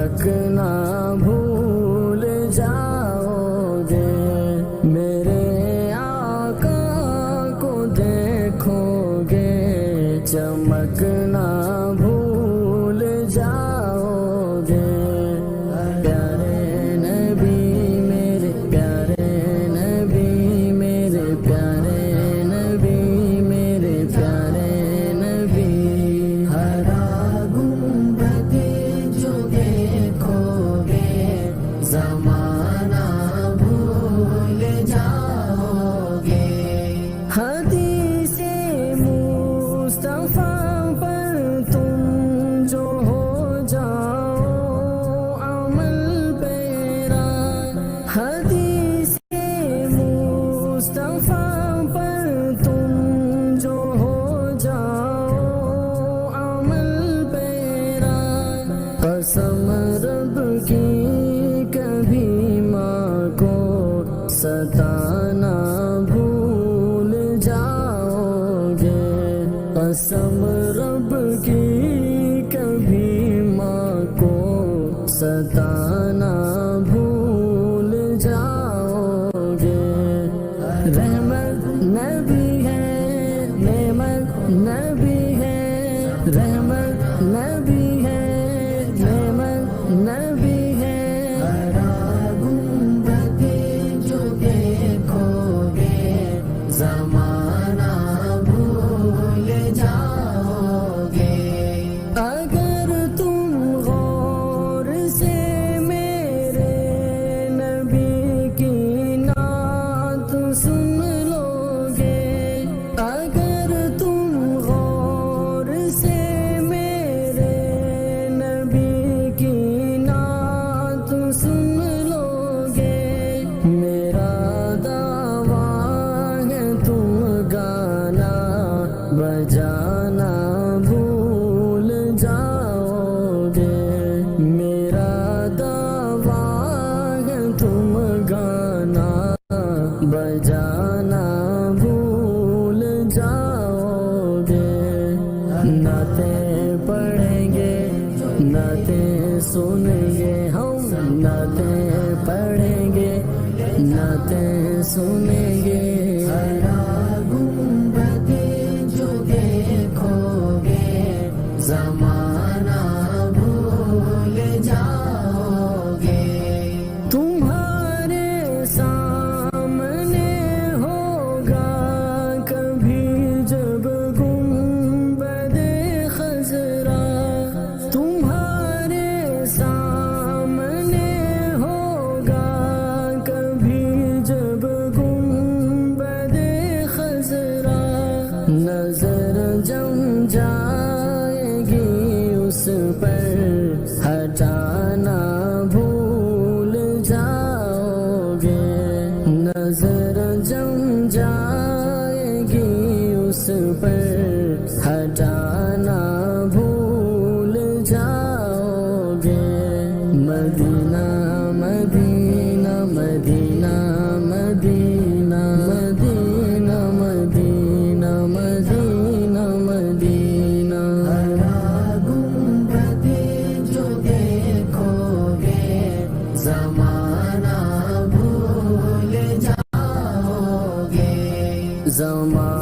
چمکنا بھول جاؤ گے، میرے آقا کو دیکھو گے چمکنا بھول جاؤ گے۔ پیارے نبی میرے پیارے نبی، میرے پیارے نبی، میرے پیارے نبی، ہرا گنبد جو دیکھو گے زمانہ بھول جاؤ گے۔ حدیث مصطفیٰ پر تم جو ہو جاؤ عمل پیرا، حدیث مصطفیٰ پر تم جو ہو جاؤ عمل پیرا، قسم رب کی کبھی ماں کو ستانا بھول جاؤ گے، قسم رب کی کبھی ماں کو ستانا بھول جاؤ گے۔ رحمت نبی ہے، نعمت نبی ہے، رحمت نبی ہے، نعمت نبی ہے، ہرا گنبد جو دیکھو گے زمانہ بھول جاؤ گے۔ اگر تم غور سے میرے نبی کی نعت سن لو گے، اگر تم غور سے میرے نبی کی نعت سن لو گے، میرا دعویٰ ہے تم گانا بجانا بھول جاؤ گے، میرا دعویٰ ہے تم گانا بجانا بھول جاؤ گے۔ نعتیں پڑھیں گے، نعتیں سنیں گے، ہم نعتیں پڑھیں گے، نعتیں سنیں گے، ہرا گنبد جو دیکھو گے زمانہ بھول جاؤ گے۔ تمہارے سامنے ہوگا کبھی جب گنبد خضرا، تمہارے سامنے ہوگا کبھی جب گنبد خضرا، نظر جم جائے گی اس پر ہٹانا بھول جاؤ گے، نظر جم جائے گی اس پر ہٹانا بھول جاؤ گے۔ مدینہ مدینہ مدینہ مدینہ مدینہ مدینہ مدینہ مدینہ، ہرا گنبد جو دیکھو گے زمانہ بھول جاؤ گے، زمانہ